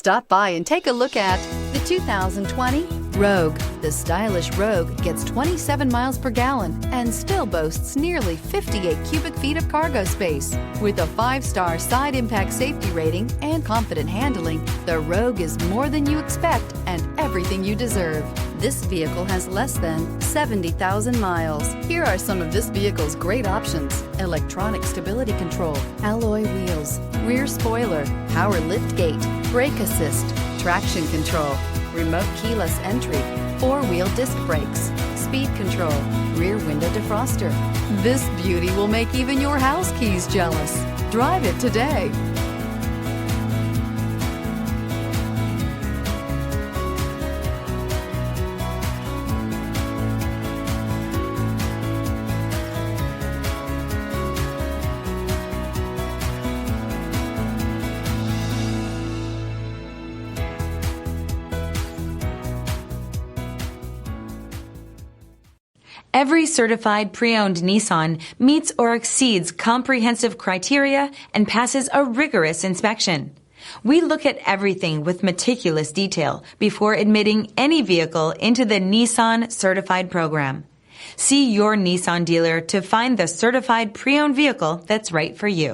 Stop by and take a look at the 2020 Rogue. The stylish Rogue gets 27 miles per gallon and still boasts nearly 58 cubic feet of cargo space. With a 5-star side impact safety rating and confident handling, the Rogue is more than you expect and everything you deserve. This vehicle has less than 70,000 miles. Here are some of this vehicle's great options: electronic stability control, alloy wheels, rear spoiler, power liftgate, brake assist, traction control, remote keyless entry, 4-wheel disc brakes, speed control, rear window defroster. This beauty will make even your house keys jealous. Drive it today. Every certified pre-owned Nissan meets or exceeds comprehensive criteria and passes a rigorous inspection. We look at everything with meticulous detail before admitting any vehicle into the Nissan Certified program. See your Nissan dealer to find the certified pre-owned vehicle that's right for you.